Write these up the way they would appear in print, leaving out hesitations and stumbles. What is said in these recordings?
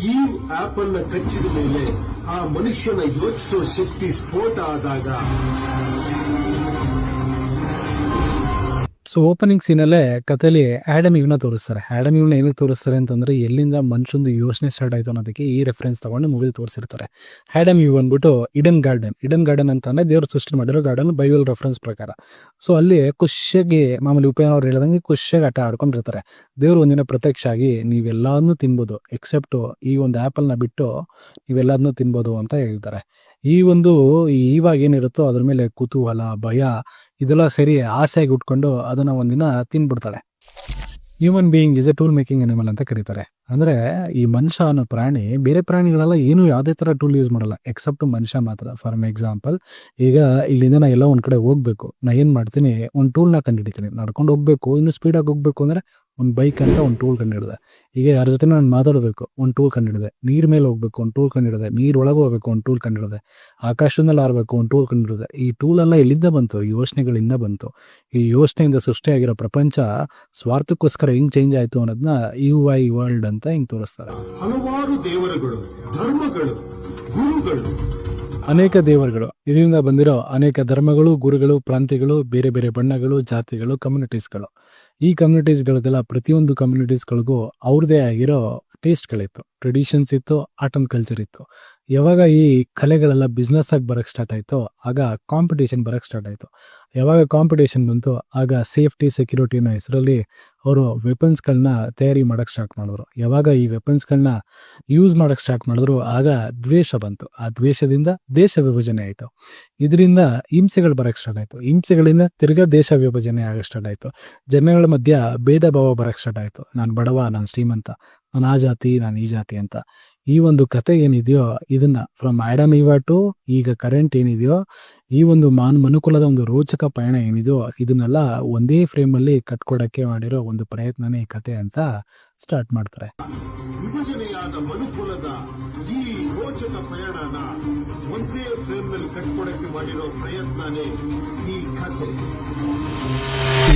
ಈ ಆಪಲ್ ನ ಕಚ್ಚಿದ ಮೇಲೆ ಆ ಮನುಷ್ಯನ ಯೋಚಿಸೋ ಶಕ್ತಿ ಸ್ಫೋಟ ಆದಾಗ ಸೊ ಓಪನಿಂಗ್ ಸೀನಲ್ಲೇ ಕಥೆಯಲ್ಲಿ ಆಡಮ್ ಇವನ್ನ ತೋರಿಸ್ತಾರೆ. ಆಡಮ್ ಇವನ್ನ ಏನಕ್ಕೆ ತೋರಿಸ್ತಾರೆ ಅಂತಂದ್ರೆ ಎಲ್ಲಿಂದ ಮನುಷ್ಯಂದು ಯೋಚನೆ ಸ್ಟಾರ್ಟ್ ಆಯಿತು ಅನ್ನೋದಕ್ಕೆ ಈ ರೆಫರೆನ್ಸ್ ತಗೊಂಡು ಮೂವಿಲಿ ತೋರಿಸಿರ್ತಾರೆ. ಆಡಮ್ ಇವ್ ಅಂದ್ಬಿಟ್ಟು ಇಡನ್ ಗಾರ್ಡನ್ ಅಂತಂದ್ರೆ ದೇವ್ರು ಸೃಷ್ಟಿ ಮಾಡಿರೋ ಗಾರ್ಡನ್ ಬೈಬಲ್ ರೆಫರೆನ್ಸ್ ಪ್ರಕಾರ. ಸೊ ಅಲ್ಲಿ ಖುಷಿಯಾಗಿ ಮಾಮೂಲಿ ಉಪೇನ್ ಅವ್ರು ಹೇಳ್ದಂಗೆ ಖುಷಿಯಾಗಿ ಆಟ ಆಡ್ಕೊಂಡಿರ್ತಾರೆ. ದೇವ್ರು ಒಂದಿನ ಪ್ರತ್ಯಕ್ಷ ಆಗಿ ನೀವೆಲ್ಲದನ್ನೂ ತಿನ್ಬೋದು ಎಕ್ಸೆಪ್ಟ್ ಈ ಒಂದು ಆ್ಯಪಲ್ನ ಬಿಟ್ಟು ನೀವೆಲ್ಲದನ್ನೂ ತಿನ್ಬೋದು ಅಂತ ಹೇಳ್ತಾರೆ. ಈ ಒಂದು ಇವಾಗ ಏನಿರುತ್ತೋ ಅದ್ರ ಮೇಲೆ ಕುತೂಹಲ, ಭಯ ಇದೆಲ್ಲ ಸರಿ ಆಸೆಯಾಗಿ ಉಟ್ಕೊಂಡು ಅದನ್ನ ಒಂದಿನ ತಿನ್ಬಿಡ್ತಾಳೆ. Human being is a tool making animal ಅಂತ ಕರೀತಾರೆ. ಅಂದ್ರೆ ಈ ಮನುಷ್ಯ ಅನ್ನೋ ಪ್ರಾಣಿ ಬೇರೆ ಪ್ರಾಣಿಗಳೆಲ್ಲ ಏನು ಯಾವುದೇ ತರ ಟೂಲ್ ಯೂಸ್ ಮಾಡಲ್ಲ ಎಕ್ಸೆಪ್ಟ್ ಮನುಷ್ಯ ಮಾತ್ರ. ಫಾರ್ ಎಕ್ಸಾಂಪಲ್, ಈಗ ಇಲ್ಲಿಂದ ನಾ ಎಲ್ಲ ಒಂದ್ ಕಡೆ ಹೋಗ್ಬೇಕು, ನಾ ಏನ್ ಮಾಡ್ತೀನಿ, ಒಂದು ಟೂಲ್ನ ಕಂಡುಹಿಡಿತೀನಿ. ನಡ್ಕೊಂಡು ಹೋಗ್ಬೇಕು, ಇನ್ನು ಸ್ಪೀಡಾಗಿ ಹೋಗ್ಬೇಕು ಅಂದ್ರೆ ಒಂದು ಬೈಕ್ ಅಂತ ಒಂದು ಟೂಲ್ ಕಂಡುಹಿಡಿದೆ. ಈಗ ಯಾರ ಜೊತೆ ನಾನು ಮಾತಾಡಬೇಕು, ಒಂದು ಟೂಲ್ ಕಂಡುಹಿಡಿದೆ. ನೀರ್ ಮೇಲೆ ಹೋಗ್ಬೇಕು, ಒಂದು ಟೂಲ್ ಕಂಡುಹಿಡಿದೆ. ನೀರ್ ಒಳಗೆ ಹೋಗ್ಬೇಕು, ಒಂದು ಟೂಲ್ ಕಂಡುಹಿಡಿದೆ. ಆಕಾಶದಲ್ಲಿ ಆರ್ಬೇಕು, ಒಂದು ಟೂಲ್ ಕಂಡುಹಿಡಿದೆ. ಈ ಟೂಲ್ ಎಲ್ಲ ಎಲ್ಲಿಂದ ಬಂತು? ಯೋಚನೆಗಳಿಂದ ಬಂತು. ಈ ಯೋಚನೆಯಿಂದ ಸೃಷ್ಟಿಯಾಗಿರೋ ಪ್ರಪಂಚ ಸ್ವಾರ್ಥಕ್ಕೋಸ್ಕರ ಹಿಂಗ್ ಚೇಂಜ್ ಆಯ್ತು ಅನ್ನೋದನ್ನ UI ವರ್ಲ್ಡ್ ಅಂತ ಹಿಂಗ್ ತೋರಿಸ್ತಾರೆ. ಹಲವಾರು ದೇವರುಗಳು, ಧರ್ಮಗಳು, ಗುರುಗಳು, ಅನೇಕ ದೇವರುಗಳು, ಇದರಿಂದ ಬಂದಿರೋ ಅನೇಕ ಧರ್ಮಗಳು, ಗುರುಗಳು, ಪ್ರಾಂತ್ಯಗಳು, ಬೇರೆ ಬೇರೆ ಬಣ್ಣಗಳು, ಜಾತಿಗಳು, ಕಮ್ಯುನಿಟೀಸ್ಗಳು. ಈ ಕಮ್ಯುನಿಟೀಸ್ಗಳಿಗೆಲ್ಲ ಪ್ರತಿಯೊಂದು ಕಮ್ಯುನಿಟೀಸ್ಗಳಿಗೂ ಅವ್ರದೇ ಆಗಿರೋ ಟೇಸ್ಟ್ಗಳಿತ್ತು, ಟ್ರೆಡಿಷನ್ಸ್ ಇತ್ತು, ಆರ್ಟ್ ಅಂಡ್ ಕಲ್ಚರ್ ಇತ್ತು. ಯಾವಾಗ ಈ ಕಲೆಗಳೆಲ್ಲ ಬಿಸ್ನೆಸ್ ಆಗಿ ಬರಕ್ ಸ್ಟಾರ್ಟ್ ಆಯ್ತು, ಆಗ ಕಾಂಪಿಟೇಷನ್ ಬರಕ್ ಸ್ಟಾರ್ಟ್ ಆಯ್ತು. ಯಾವಾಗ ಕಾಂಪಿಟೇಷನ್ ಬಂತು, ಆಗ ಸೇಫ್ಟಿ ಸೆಕ್ಯೂರಿಟಿ ಅನ್ನೋ ಹೆಸರಲ್ಲಿ ಅವರು ವೆಪನ್ಸ್ಗಳನ್ನ ತಯಾರಿ ಮಾಡಕ್ ಸ್ಟಾರ್ಟ್ ಮಾಡಿದ್ರು. ಯಾವಾಗ ಈ ವೆಪನ್ಸ್ಗಳನ್ನ ಯೂಸ್ ಮಾಡಕ್ ಸ್ಟಾರ್ಟ್ ಮಾಡಿದ್ರು, ಆಗ ದ್ವೇಷ ಬಂತು. ಆ ದ್ವೇಷದಿಂದ ದೇಶ ವಿಭಜನೆ ಆಯ್ತು. ಇದರಿಂದ ಹಿಂಸೆಗಳು ಬರಕ್ ಸ್ಟಾರ್ಟ್ ಆಯ್ತು. ಹಿಂಸೆಗಳಿಂದ ತಿರ್ಗಾ ದೇಶ ವಿಭಜನೆ ಆಗಕ್ ಸ್ಟಾರ್ಟ್ ಆಯ್ತು. ಜನಗಳ ಮಧ್ಯ ಭೇದ ಭಾವ ಬರಕ್ ಸ್ಟಾರ್ಟ್ ಆಯ್ತು. ನಾನು ಬಡವ, ನಾನು ಶ್ರೀಮಂತ, ನಾನು ಆ ಜಾತಿ, ನಾನು ಈ ಜಾತಿ ಅಂತ. ಈ ಒಂದು ಕತೆ ಏನಿದೆಯೋ ಇದನ್ನ ಫ್ರಮ್ ಆಡಮ್ ಈವ್ ಟು ಈಗ ಕರೆಂಟ್ ಏನಿದೆಯೋ ಈ ಒಂದು ಮನುಕುಲದ ಒಂದು ರೋಚಕ ಪಯಣ ಏನಿದೆಯೋ ಇದನ್ನೆಲ್ಲ ಒಂದೇ ಫ್ರೇಮ್ ಅಲ್ಲಿ ಕಟ್ಕೊಡಕ್ಕೆ ಮಾಡಿರೋ ಒಂದು ಪ್ರಯತ್ನನೇ ಈ ಕತೆ ಅಂತ ಸ್ಟಾರ್ಟ್ ಮಾಡ್ತಾರೆ. ವಿಭಜನೆಯಾದ ಮನುಕುಲದ ಈ ರೋಚಕ ಪಯಣನ ಒಂದೇ ಫ್ರೇಮ್ ನಲ್ಲಿ ಕಟ್ಕೊಡಕ್ಕೆ ಮಾಡಿರೋ ಪ್ರಯತ್ನನೇ ಈ ಕತೆ.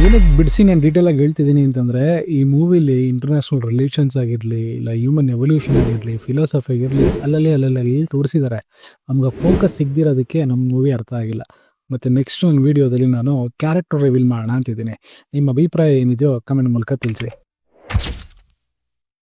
ಏನಕ್ಕೆ ಬಿಡಿಸಿ ನಾನು ಡೀಟೇಲ್ ಆಗಿ ಹೇಳ್ತಿದ್ದೀನಿ ಅಂತಂದ್ರೆ, ಈ ಮೂವಿಲಿ ಇಂಟರ್ನ್ಯಾಷನಲ್ ರಿಲೇಷನ್ಸ್ ಆಗಿರ್ಲಿ, ಇಲ್ಲ ಹ್ಯೂಮನ್ ಎವಲ್ಯೂಷನ್ ಆಗಿರ್ಲಿ, ಫಿಲಾಸಫಿ ಆಗಿರ್ಲಿ, ಅಲ್ಲಲ್ಲಿ ತೋರಿಸಿದ್ದಾರೆ. ನಮ್ಗೆ ಫೋಕಸ್ ಸಿಗದಿರೋದಕ್ಕೆ ನಮ್ಮ ಮೂವಿ ಅರ್ಥ ಆಗಿಲ್ಲ. ಮತ್ತೆ ನೆಕ್ಸ್ಟ್ ಒಂದು ವಿಡಿಯೋದಲ್ಲಿ ನಾನು ಕ್ಯಾರೆಕ್ಟರ್ ರಿವೀಲ್ ಮಾಡೋಣ ಅಂತಿದ್ದೀನಿ. ನಿಮ್ಮ ಅಭಿಪ್ರಾಯ ಏನಿದೆಯೋ ಕಮೆಂಟ್ ಮೂಲಕ ತಿಳಿಸಿ.